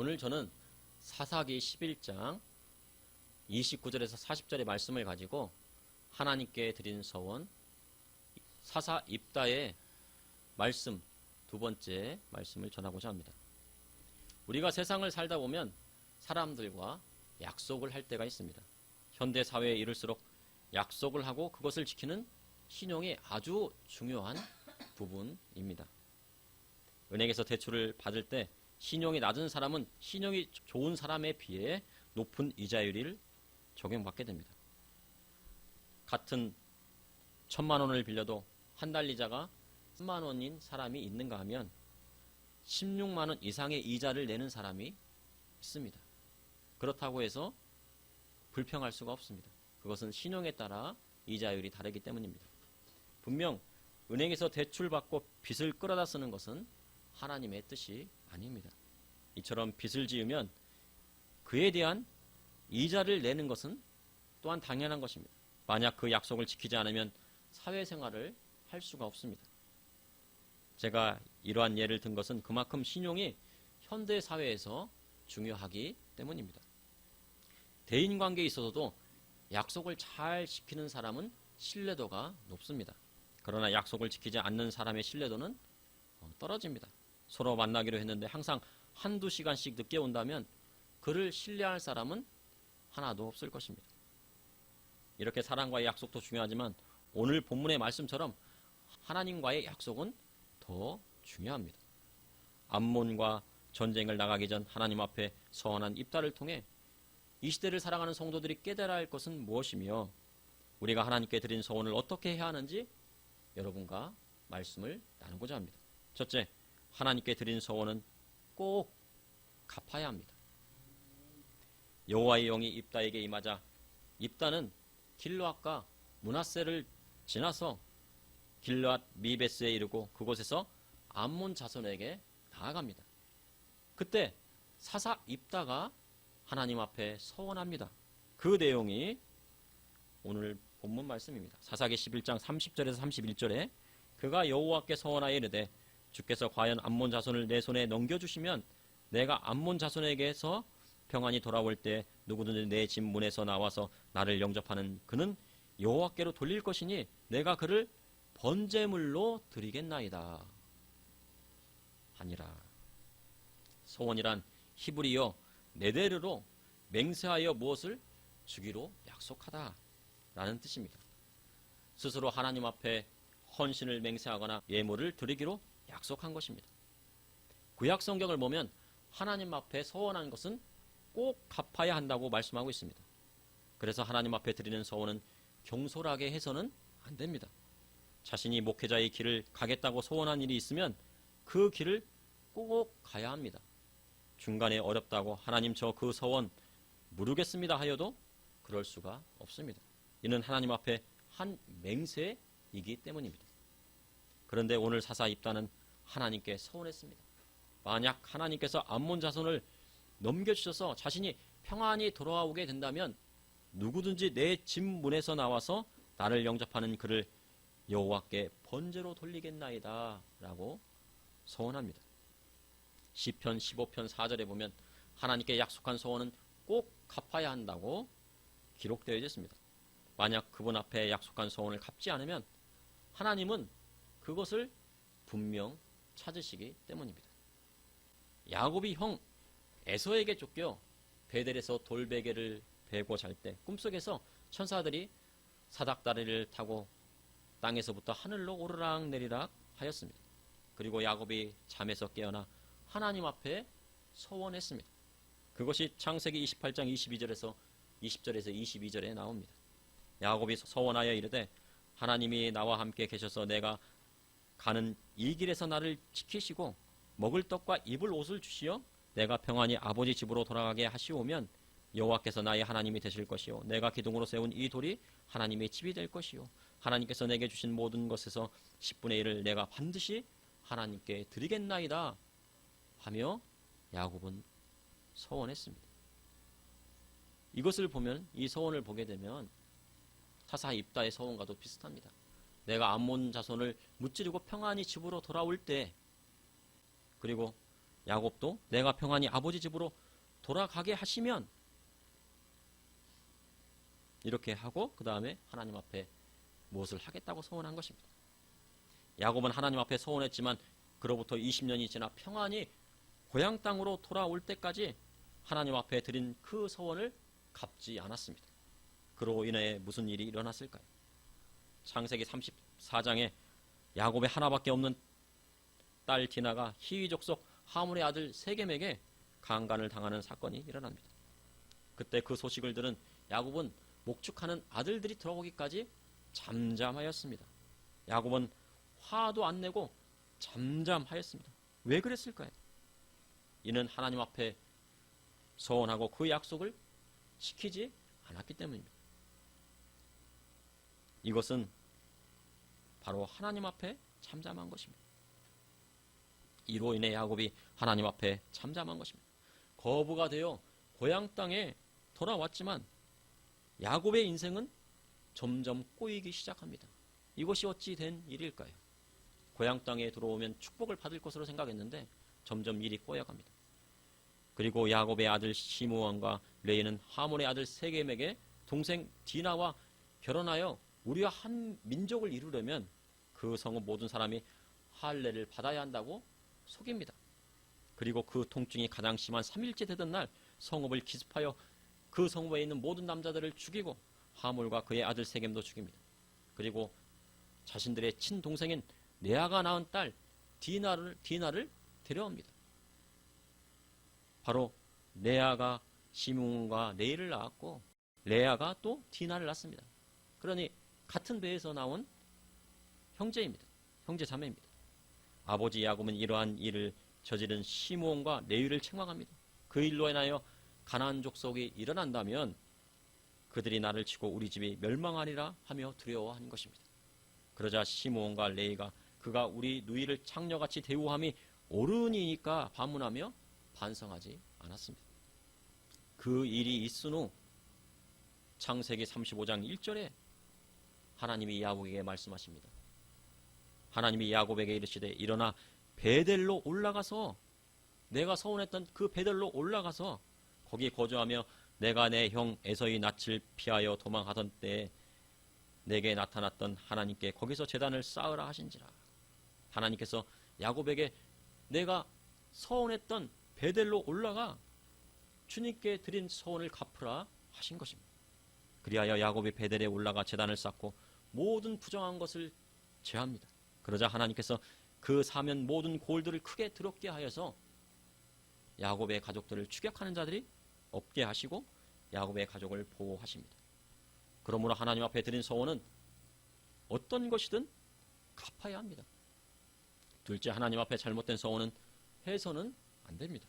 오늘 저는 사사기 11장 29절에서 40절의 말씀을 가지고 하나님께 드린 서원, 사사 입다의 말씀, 두 번째 말씀을 전하고자 합니다. 우리가 세상을 살다 보면 사람들과 약속을 할 때가 있습니다. 현대 사회에 이를수록 약속을 하고 그것을 지키는 신용이 아주 중요한 부분입니다. 은행에서 대출을 받을 때 신용이 낮은 사람은 신용이 좋은 사람에 비해 높은 이자율을 적용받게 됩니다. 같은 1,000만 원을 빌려도 한 달 이자가 3만 원인 사람이 있는가 하면 16만 원 이상의 이자를 내는 사람이 있습니다. 그렇다고 해서 불평할 수가 없습니다. 그것은 신용에 따라 이자율이 다르기 때문입니다. 분명 은행에서 대출받고 빚을 끌어다 쓰는 것은 하나님의 뜻이 아닙니다. 이처럼 빚을 지으면 그에 대한 이자를 내는 것은 또한 당연한 것입니다. 만약 그 약속을 지키지 않으면 사회생활을 할 수가 없습니다. 제가 이러한 예를 든 것은 그만큼 신용이 현대 사회에서 중요하기 때문입니다. 대인관계에 있어서도 약속을 잘 지키는 사람은 신뢰도가 높습니다. 그러나 약속을 지키지 않는 사람의 신뢰도는 떨어집니다. 서로 만나기로 했는데 항상 한두 시간씩 늦게 온다면 그를 신뢰할 사람은 하나도 없을 것입니다. 이렇게 사람과의 약속도 중요하지만 오늘 본문의 말씀처럼 하나님과의 약속은 더 중요합니다. 암몬과 전쟁을 나가기 전 하나님 앞에 서원한 입다를 통해 이 시대를 살아가는 성도들이 깨달아야 할 것은 무엇이며 우리가 하나님께 드린 서원을 어떻게 해야 하는지 여러분과 말씀을 나누고자 합니다. 첫째, 하나님께 드린 서원은 꼭 갚아야 합니다. 여호와의 영이 입다에게 임하자 입다는 길르앗과 므낫세를 지나서 길르앗 미베스에 이르고 그곳에서 암몬 자손에게 나아갑니다. 그때 사사 입다가 하나님 앞에 서원합니다. 그 내용이 오늘 본문 말씀입니다. 사사기 11장 30절에서 31절에 그가 여호와께 서원하여 이르되 주께서 과연 암몬 자손을 내 손에 넘겨주시면 내가 암몬 자손에게서 평안히 돌아올 때 누구든지 내 집 문에서 나와서 나를 영접하는 그는 여호와께로 돌릴 것이니 내가 그를 번제물로 드리겠나이다 하니라. 서원이란 히브리어 네데르로 맹세하여 무엇을 주기로 약속하다 라는 뜻입니다. 스스로 하나님 앞에 헌신을 맹세하거나 예물을 드리기로 약속한 것입니다. 구약 성경을 보면 하나님 앞에 서원한 것은 꼭 갚아야 한다고 말씀하고 있습니다. 그래서 하나님 앞에 드리는 서원은 경솔하게 해서는 안 됩니다. 자신이 목회자의 길을 가겠다고 서원한 일이 있으면 그 길을 꼭 가야 합니다. 중간에 어렵다고 하나님 저 그 서원 무르겠습니다 하여도 그럴 수가 없습니다. 이는 하나님 앞에 한 맹세이기 때문입니다. 그런데 오늘 사사 입다는 하나님께 서원했습니다. 만약 하나님께서 암몬 자손을 넘겨주셔서 자신이 평안히 돌아오게 된다면 누구든지 내 집 문에서 나와서 나를 영접하는 그를 여호와께 번제로 돌리겠나이다 라고 서원합니다. 시편 15편 4절에 보면 하나님께 약속한 서원은 꼭 갚아야 한다고 기록되어 있습니다. 만약 그분 앞에 약속한 서원을 갚지 않으면 하나님은 그것을 분명 찾으시기 때문입니다. 야곱이 형 에서에게 쫓겨 베델에서 돌베개를 베고 잘 때 꿈속에서 천사들이 사닥다리를 타고 땅에서부터 하늘로 오르락 내리락 하였습니다. 그리고 야곱이 잠에서 깨어나 하나님 앞에 서원했습니다. 그것이 창세기 28장 22절에서 20절에서 22절에 나옵니다. 야곱이 서원하여 이르되 하나님이 나와 함께 계셔서 내가 가는 이 길에서 나를 지키시고 먹을 떡과 입을 옷을 주시어 내가 평안히 아버지 집으로 돌아가게 하시오면 여호와께서 나의 하나님이 되실 것이요 내가 기둥으로 세운 이 돌이 하나님의 집이 될 것이요 하나님께서 내게 주신 모든 것에서 10분의 1을 내가 반드시 하나님께 드리겠나이다 하며 야곱은 서원했습니다. 이것을 보면 이 서원을 보게 되면 사사 입다의 서원과도 비슷합니다. 내가 암몬 자손을 무찌르고 평안히 집으로 돌아올 때 그리고 야곱도 내가 평안히 아버지 집으로 돌아가게 하시면, 이렇게 하고 그 다음에 하나님 앞에 무엇을 하겠다고 서원한 것입니다. 야곱은 하나님 앞에 서원했지만 그로부터 20년이 지나 평안히 고향 땅으로 돌아올 때까지 하나님 앞에 드린 그 서원을 갚지 않았습니다. 그로 인해 무슨 일이 일어났을까요? 창세기 34장에 야곱의 하나밖에 없는 딸 디나가 히위 족속 하물의 아들 세겜에게 강간을 당하는 사건이 일어납니다. 그때 그 소식을 들은 야곱은 목축하는 아들들이 들어오기까지 잠잠하였습니다. 야곱은 화도 안 내고 잠잠하였습니다. 왜 그랬을까요? 이는 하나님 앞에 서원하고 그 약속을 지키지 않았기 때문입니다. 이것은 바로 하나님 앞에 잠잠한 것입니다. 이로 인해 야곱이 하나님 앞에 잠잠한 것입니다. 거부가 되어 고향 땅에 돌아왔지만 야곱의 인생은 점점 꼬이기 시작합니다. 이것이 어찌 된 일일까요? 고향 땅에 들어오면 축복을 받을 것으로 생각했는데 점점 일이 꼬여갑니다. 그리고 야곱의 아들 시므온과 레이는 하몰의 아들 세겜에게 동생 디나와 결혼하여 우리와 한 민족을 이루려면 그 성읍 모든 사람이 할례를 받아야 한다고 속입니다. 그리고 그 통증이 가장 심한 3일째 되던 날 성읍을 기습하여 그 성읍에 있는 모든 남자들을 죽이고 하몰과 그의 아들 세겜도 죽입니다. 그리고 자신들의 친동생인 레아가 낳은 딸 디나를 데려옵니다. 바로 레아가 시므온과 레이를 낳았고 레아가 또 디나를 낳습니다. 그러니 같은 배에서 나온 형제입니다. 형제 자매입니다. 아버지 야곱은 이러한 일을 저지른 시므온과 레위를 책망합니다. 그 일로 인하여 가나안 족속이 일어난다면 그들이 나를 치고 우리 집이 멸망하리라 하며 두려워하는 것입니다. 그러자 시므온과 레위가 그가 우리 누이를 창녀같이 대우함이 옳으니까 반문하며 반성하지 않았습니다. 그 일이 있은 후 창세기 35장 1절에 하나님이 야곱에게 말씀하십니다. 하나님이 야곱에게 이르시되 일어나 베델로 올라가서 내가 서원했던 그 베델로 올라가서 거기 거주하며 내가 내 형 에서의 낯을 피하여 도망하던 때에 내게 나타났던 하나님께 거기서 제단을 쌓으라 하신지라. 하나님께서 야곱에게 내가 서원했던 베델로 올라가 주님께 드린 서원을 갚으라 하신 것입니다. 그리하여 야곱이 베델에 올라가 제단을 쌓고 모든 부정한 것을 제합니다. 그러자 하나님께서 그 사면 모든 골들을 크게 더럽게 하여서 야곱의 가족들을 추격하는 자들이 없게 하시고 야곱의 가족을 보호하십니다. 그러므로 하나님 앞에 드린 서원은 어떤 것이든 갚아야 합니다. 둘째, 하나님 앞에 잘못된 서원은 해서는 안 됩니다.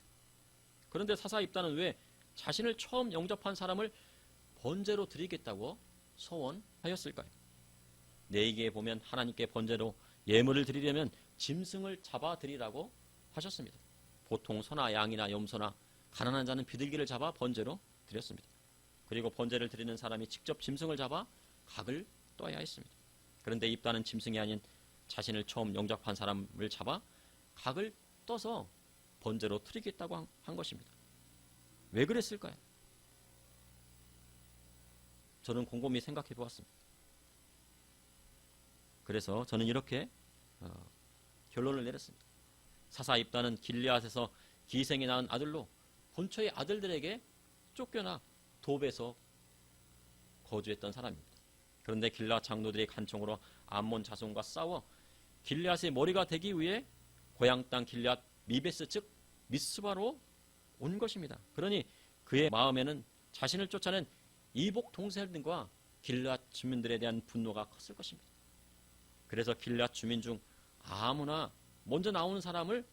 그런데 사사 입단은 왜 자신을 처음 영접한 사람을 번제로 드리겠다고 서원하였을까요? 레위기에 보면 하나님께 번제로 예물을 드리려면 짐승을 잡아 드리라고 하셨습니다. 보통 소나 양이나 염소나 가난한 자는 비둘기를 잡아 번제로 드렸습니다. 그리고 번제를 드리는 사람이 직접 짐승을 잡아 각을 떠야 했습니다. 그런데 입단은 짐승이 아닌 자신을 처음 영접한 사람을 잡아 각을 떠서 번제로 드리겠다고 한 것입니다. 왜 그랬을까요? 저는 곰곰이 생각해 보았습니다. 그래서 저는 이렇게 결론을 내렸습니다. 사사 입단은 길르앗에서 기생이 낳은 아들로 본처의 아들들에게 쫓겨나 도배에서 거주했던 사람입니다. 그런데 길르앗 장로들이 간청으로 암몬 자손과 싸워 길르앗의 머리가 되기 위해 고향 땅 길르앗 미베스 즉 미스바로 온 것입니다. 그러니 그의 마음에는 자신을 쫓아낸 이복 동생들과 길르앗 주민들에 대한 분노가 컸을 것입니다. 그래서 길르앗 주민 중 아무나 먼저 나오는 사람을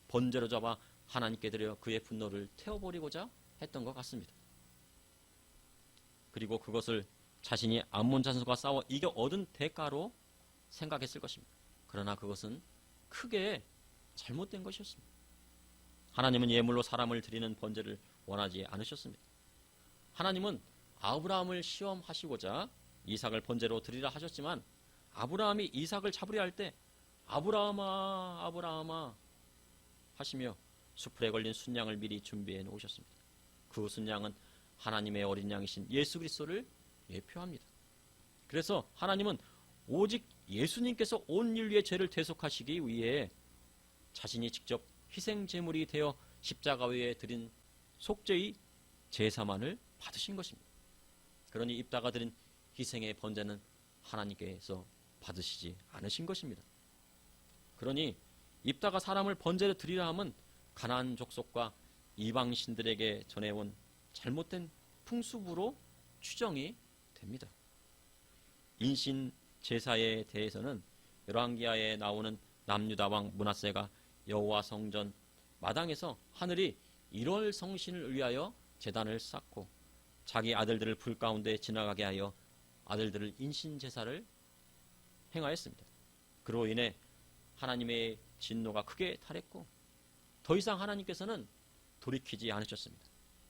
번제로 잡아 하나님께 드려 그의 분노를 태워버리고자 했던 것 같습니다. 그리고 그것을 자신이 암몬 자손과 싸워 이겨 얻은 대가로 생각했을 것입니다. 그러나 그것은 크게 잘못된 것이었습니다. 하나님은 예물로 사람을 드리는 번제를 원하지 않으셨습니다. 하나님은 아브라함을 시험하시고자 이삭을 번제로 드리라 하셨지만 아브라함이 이삭을 잡으려 할 때 아브라함아 아브라함아 하시며 수풀에 걸린 순양을 미리 준비해 놓으셨습니다. 그 순양은 하나님의 어린 양이신 예수 그리스도를 예표합니다. 그래서 하나님은 오직 예수님께서 온 인류의 죄를 대속하시기 위해 자신이 직접 희생 제물이 되어 십자가 위에 드린 속죄의 제사만을 받으신 것입니다. 그러니 입다가 드린 희생의 번제는 하나님께서 받으시지 않으신 것입니다. 그러니 입다가 사람을 번제로 드리라 함은 가나안 족속과 이방 신들에게 전해온 잘못된 풍습으로 추정이 됩니다. 인신 제사에 대해서는 열왕기하에 나오는 남유다 왕 므낫세가 여호와 성전 마당에서 하늘이 1월 성신을 위하여 제단을 쌓고 자기 아들들을 불 가운데 지나가게 하여 아들들을 인신 제사를 행하였습니다. 그로 인해 하나님의 진노가 크게 달했고 더 이상 하나님께서는 돌이키지 않으셨습니다.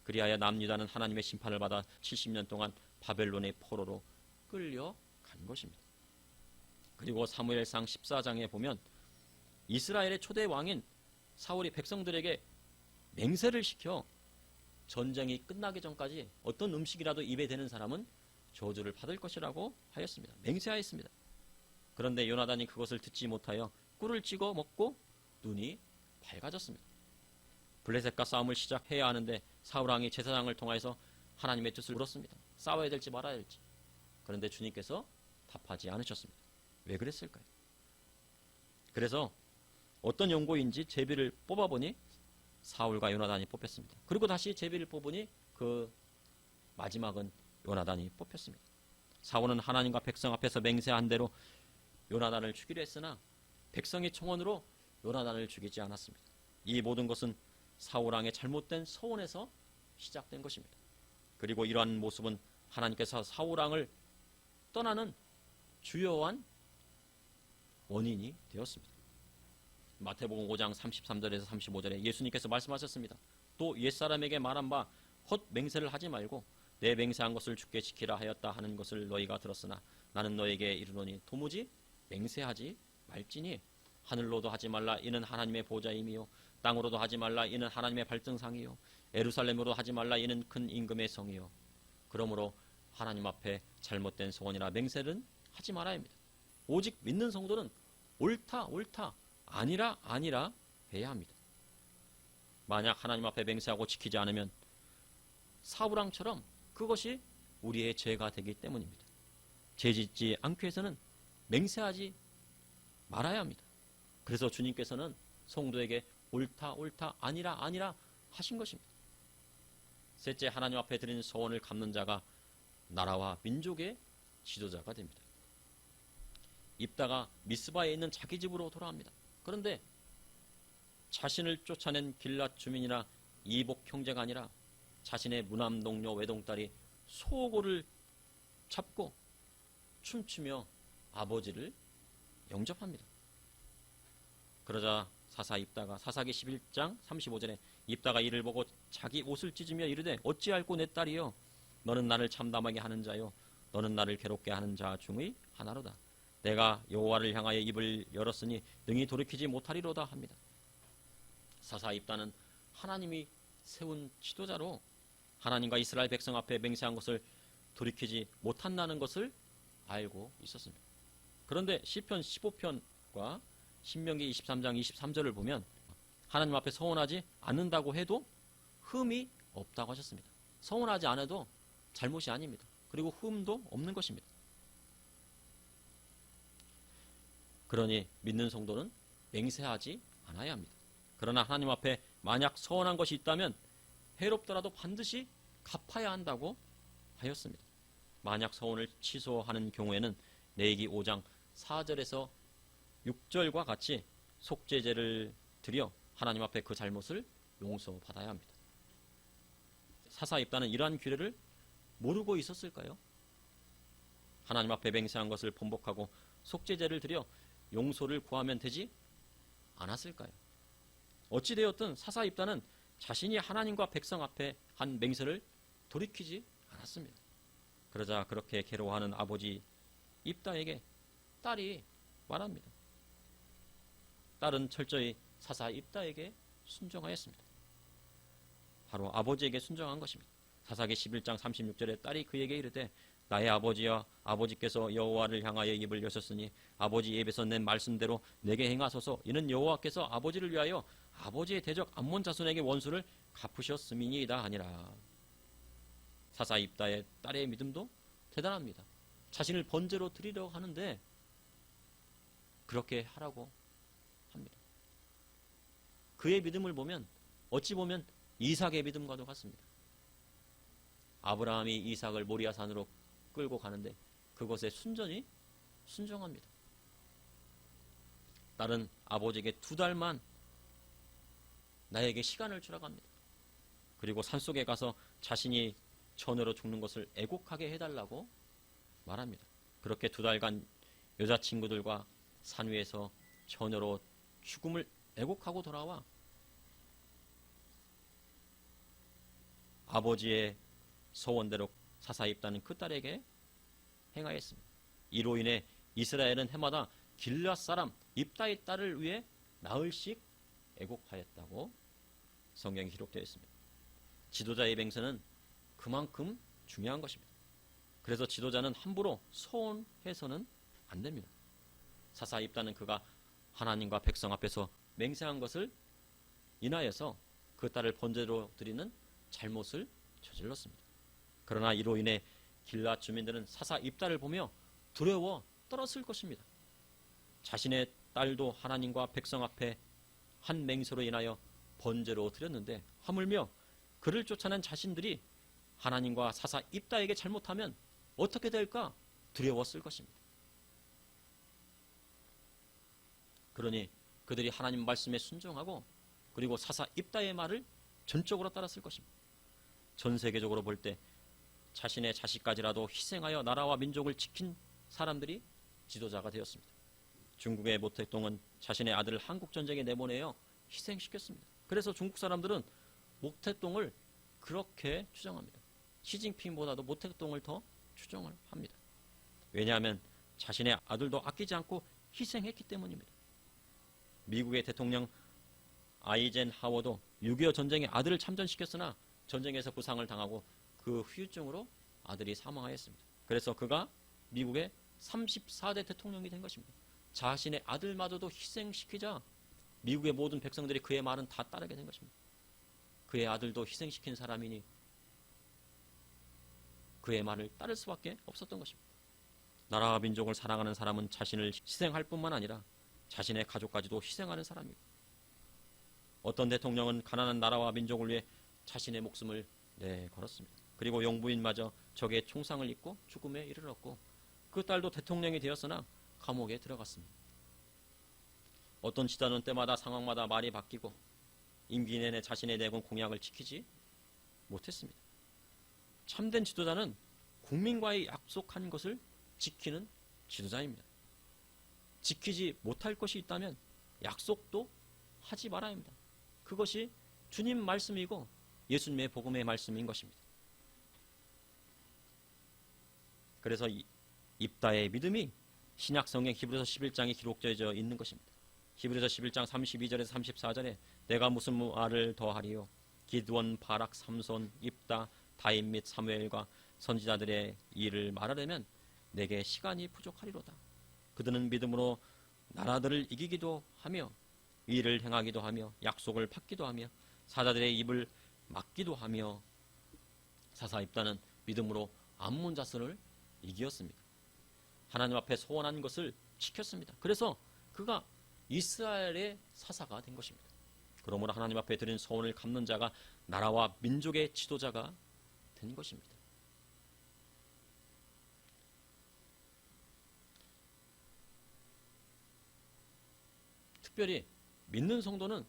그리하여 남유다는 하나님의 심판을 받아 70년 동안 바벨론의 포로로 끌려간 것입니다. 그리고 사무엘상 14장에 보면 이스라엘의 초대 왕인 사울이 백성들에게 맹세를 시켜 전쟁이 끝나기 전까지 어떤 음식이라도 입에 대는 사람은 저주를 받을 것이라고 하였습니다. 맹세하였습니다. 그런데 요나단이 그것을 듣지 못하여 꿀을 찍어 먹고 눈이 밝아졌습니다. 블레셋과 싸움을 시작해야 하는데 사울왕이 제사장을 통하여서 하나님의 뜻을 물었습니다. 싸워야 될지 말아야 될지. 그런데 주님께서 답하지 않으셨습니다. 왜 그랬을까요? 그래서 어떤 연고인지 제비를 뽑아보니 사울과 요나단이 뽑혔습니다. 그리고 다시 제비를 뽑으니 그 마지막은 요나단이 뽑혔습니다. 사울은 하나님과 백성 앞에서 맹세한 대로 요나단을 죽이려 했으나 백성의 청원으로 요나단을 죽이지 않았습니다. 이 모든 것은 사울왕의 잘못된 서원에서 시작된 것입니다. 그리고 이러한 모습은 하나님께서 사울왕을 떠나는 주요한 원인이 되었습니다. 마태복음 5장 33절에서 35절에 예수님께서 말씀하셨습니다. 또 옛사람에게 말한 바 헛 맹세를 하지 말고 내 맹세한 것을 주께 지키라 하였다 하는 것을 너희가 들었으나 나는 너에게 이르노니 도무지 맹세하지 말지니 하늘로도 하지 말라 이는 하나님의 보좌임이요 땅으로도 하지 말라 이는 하나님의 발등상이요 예루살렘으로 하지 말라 이는 큰 임금의 성이요. 그러므로 하나님 앞에 잘못된 소원이나 맹세는 하지 말아야 합니다. 오직 믿는 성도는 옳다 아니라 해야 합니다. 만약 하나님 앞에 맹세하고 지키지 않으면 사울왕처럼 그것이 우리의 죄가 되기 때문입니다. 죄 짓지 않기 위해서는 맹세하지 말아야 합니다. 그래서 주님께서는 성도에게 옳다 아니라 하신 것입니다. 셋째, 하나님 앞에 드린 소원을 갚는 자가 나라와 민족의 지도자가 됩니다. 입다가 미스바에 있는 자기 집으로 돌아갑니다. 그런데 자신을 쫓아낸 길랏 주민이나 이복 형제가 아니라 자신의 무남 동료 외동딸이 소고를 잡고 춤추며 아버지를 영접합니다. 그러자 사사 입다가 사사기 11장 35절에 입다가 이를 보고 자기 옷을 찢으며 이르되 어찌할꼬 내 딸이여 너는 나를 참담하게 하는 자요 너는 나를 괴롭게 하는 자 중의 하나로다. 내가 여호와를 향하여 입을 열었으니 능히 돌이키지 못하리로다 합니다. 사사 입다는 하나님이 세운 지도자로 하나님과 이스라엘 백성 앞에 맹세한 것을 돌이키지 못한다는 것을 알고 있었습니다. 그런데 시편 15편과 신명기 23장 23절을 보면 하나님 앞에 서원하지 않는다고 해도 흠이 없다고 하셨습니다. 서원하지 않아도 잘못이 아닙니다. 그리고 흠도 없는 것입니다. 그러니 믿는 성도는 맹세하지 않아야 합니다. 그러나 하나님 앞에 만약 서원한 것이 있다면 해롭더라도 반드시 갚아야 한다고 하였습니다. 만약 서원을 취소하는 경우에는 레위기 5장 4절에서 6절과 같이 속죄제를 드려 하나님 앞에 그 잘못을 용서받아야 합니다. 사사 입다는 이러한 규례를 모르고 있었을까요? 하나님 앞에 맹세한 것을 번복하고 속죄제를 드려 용서를 구하면 되지 않았을까요? 어찌되었든 사사 입다는 자신이 하나님과 백성 앞에 한 맹세를 돌이키지 않았습니다. 그러자 그렇게 괴로워하는 아버지 입다에게 딸이 말합니다. 딸은 철저히 사사 입다에게 순종하였습니다. 바로 아버지에게 순종한 것입니다. 사사기 11장 36절에 딸이 그에게 이르되 나의 아버지여 아버지께서 여호와를 향하여 입을 여셨으니 아버지 입에서 낸 말씀대로 내게 행하소서. 이는 여호와께서 아버지를 위하여 아버지의 대적 암몬 자손에게 원수를 갚으셨음이니이다 하니라. 사사 입다의 딸의 믿음도 대단합니다. 자신을 번제로 드리려고 하는데 그렇게 하라고 합니다. 그의 믿음을 보면 어찌 보면 이삭의 믿음과도 같습니다. 아브라함이 이삭을 모리아산으로 끌고 가는데 그것에 순종합니다. 딸은 아버지에게 2달만 나에게 시간을 주라고 합니다. 그리고 산속에 가서 자신이 처녀로 죽는 것을 애곡하게 해달라고 말합니다. 그렇게 2달간 여자친구들과 산 위에서 처녀로 죽음을 애곡하고 돌아와 아버지의 소원대로 사사 입다는 그 딸에게 행하였습니다. 이로 인해 이스라엘은 해마다 길앗 사람 입다의 딸을 위해 나흘씩 애곡하였다고 성경에 기록되어 있습니다. 지도자의 맹세는 그만큼 중요한 것입니다. 그래서 지도자는 함부로 소원해서는 안 됩니다. 사사 입다는 그가 하나님과 백성 앞에서 맹세한 것을 인하여서 그 딸을 번제로 드리는 잘못을 저질렀습니다. 그러나 이로 인해 길앗 주민들은 사사 입다를 보며 두려워 떨었을 것입니다. 자신의 딸도 하나님과 백성 앞에 한 맹세로 인하여 번제로 드렸는데 하물며 그를 쫓아낸 자신들이 하나님과 사사 입다에게 잘못하면 어떻게 될까 두려웠을 것입니다. 그러니 그들이 하나님 말씀에 순종하고 그리고 사사 입다의 말을 전적으로 따랐을 것입니다. 전 세계적으로 볼 때 자신의 자식까지라도 희생하여 나라와 민족을 지킨 사람들이 지도자가 되었습니다. 중국의 모택동은 자신의 아들을 한국전쟁에 내보내어 희생시켰습니다. 그래서 중국 사람들은 모택동을 그렇게 추정합니다. 시진핑보다도 모택동을 더 추정을 합니다. 왜냐하면 자신의 아들도 아끼지 않고 희생했기 때문입니다. 미국의 대통령 아이젠하워도 6.25 전쟁에 아들을 참전시켰으나 전쟁에서 부상을 당하고 그 후유증으로 아들이 사망하였습니다. 그래서 그가 미국의 34대 대통령이 된 것입니다. 자신의 아들마저도 희생시키자 미국의 모든 백성들이 그의 말은 다 따르게 된 것입니다. 그의 아들도 희생시킨 사람이니 그의 말을 따를 수밖에 없었던 것입니다. 나라와 민족을 사랑하는 사람은 자신을 희생할 뿐만 아니라 자신의 가족까지도 희생하는 사람입니다. 어떤 대통령은 가난한 나라와 민족을 위해 자신의 목숨을 내걸었습니다. 그리고 영부인마저 적의 총상을 입고 죽음에 이르렀고 그 딸도 대통령이 되었으나 감옥에 들어갔습니다. 어떤 지도자는 때마다 상황마다 말이 바뀌고 임기 내내 자신의 내건 공약을 지키지 못했습니다. 참된 지도자는 국민과의 약속한 것을 지키는 지도자입니다. 지키지 못할 것이 있다면 약속도 하지 말아야 합니다. 그것이 주님 말씀이고 예수님의 복음의 말씀인 것입니다. 그래서 입다의 믿음이 신약 성경 히브리서 11장에 기록되어 있는 것입니다. 히브리서 11장 32절에서 34절에 내가 무슨 말을 더하리요 기드원, 바락, 삼손, 입다, 다윗 및 사무엘과 선지자들의 일을 말하려면 내게 시간이 부족하리로다. 그들은 믿음으로 나라들을 이기기도 하며 의를 행하기도 하며 약속을 받기도 하며 사자들의 입을 막기도 하며 사사 입다는 믿음으로 암몬 자손을 이기었습니다. 하나님 앞에 소원한 것을 지켰습니다. 그래서 그가 이스라엘의 사사가 된 것입니다. 그러므로 하나님 앞에 드린 소원을 갚는 자가 나라와 민족의 지도자가 된 것입니다. 특별히 믿는 성도는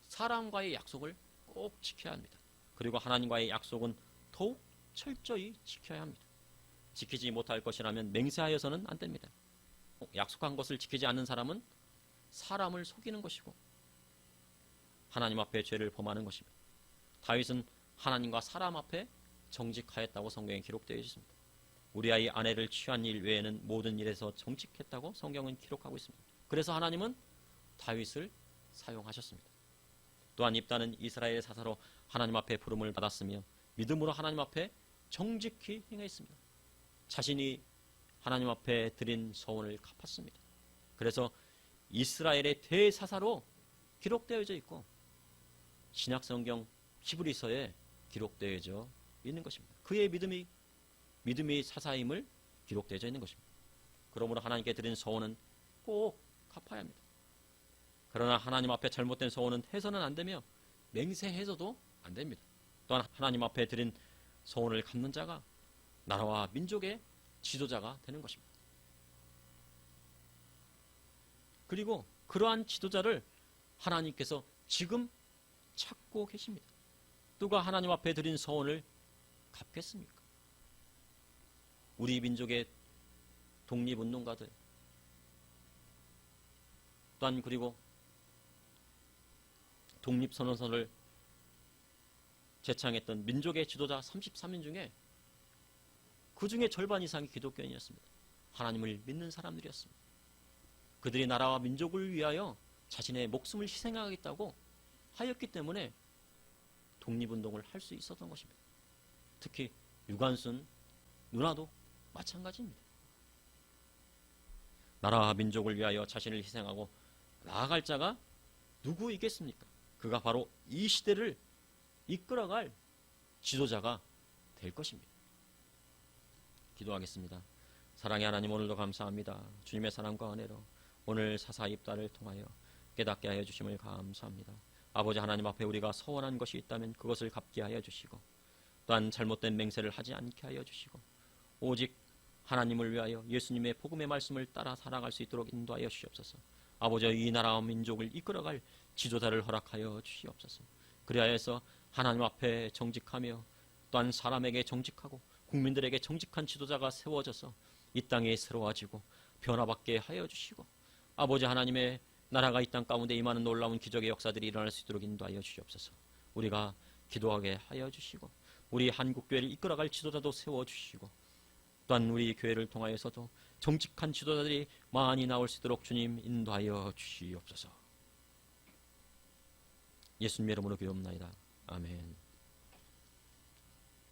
사람과의 약속을 꼭 지켜야 합니다. 그리고 하나님과의 약속은 더욱 철저히 지켜야 합니다. 지키지 못할 것이라면 맹세하여서는 안 됩니다. 약속한 것을 지키지 않는 사람은 사람을 속이는 것이고 하나님 앞에 죄를 범하는 것입니다. 다윗은 하나님과 사람 앞에 정직하였다고 성경에 기록되어 있습니다. 우리아의 아내를 취한 일 외에는 모든 일에서 정직했다고 성경은 기록하고 있습니다. 그래서 하나님은 다윗을 사용하셨습니다. 또한 입다는 이스라엘의 사사로 하나님 앞에 부름을 받았으며 믿음으로 하나님 앞에 정직히 행했습니다. 자신이 하나님 앞에 드린 서원을 갚았습니다. 그래서 이스라엘의 대사사로 기록되어져 있고 신약성경 히브리서에 기록되어져 있는 것입니다. 그의 믿음이 사사임을 기록되어져 있는 것입니다. 그러므로 하나님께 드린 서원은 꼭 갚아야 합니다. 그러나 하나님 앞에 잘못된 서원은 해서는 안 되며 맹세해서도 안 됩니다. 또한 하나님 앞에 드린 서원을 갚는 자가 나라와 민족의 지도자가 되는 것입니다. 그리고 그러한 지도자를 하나님께서 지금 찾고 계십니다. 누가 하나님 앞에 드린 서원을 갚겠습니까? 우리 민족의 독립운동가들, 또한 그리고 독립선언서를 제창했던 민족의 지도자 33인 중에 그 중에 절반 이상이 기독교인이었습니다. 하나님을 믿는 사람들이었습니다. 그들이 나라와 민족을 위하여 자신의 목숨을 희생하겠다고 하였기 때문에 독립운동을 할 수 있었던 것입니다. 특히 유관순 누나도 마찬가지입니다. 나라와 민족을 위하여 자신을 희생하고 나아갈 자가 누구이겠습니까? 그가 바로 이 시대를 이끌어갈 지도자가 될 것입니다. 기도하겠습니다. 사랑의 하나님, 오늘도 감사합니다. 주님의 사랑과 은혜로 오늘 사사 입다를 통하여 깨닫게 하여 주심을 감사합니다. 아버지 하나님 앞에 우리가 서원한 것이 있다면 그것을 갚게 하여 주시고, 또한 잘못된 맹세를 하지 않게 하여 주시고, 오직 하나님을 위하여 예수님의 복음의 말씀을 따라 살아갈 수 있도록 인도하여 주시옵소서. 아버지, 이 나라와 민족을 이끌어갈 지도자를 허락하여 주시옵소서. 그리하여서 하나님 앞에 정직하며 또한 사람에게 정직하고 국민들에게 정직한 지도자가 세워져서 이 땅이 새로워지고 변화받게 하여 주시고, 아버지 하나님의 나라가 이 땅 가운데 임하는 놀라운 기적의 역사들이 일어날 수 있도록 인도하여 주시옵소서. 우리가 기도하게 하여 주시고, 우리 한국교회를 이끌어갈 지도자도 세워주시고, 또한 우리 교회를 통하여서도 정직한 지도자들이 많이 나올 수 있도록 주님 인도하여 주시옵소서. 예수님의 이름으로 기도합나이다. 아멘.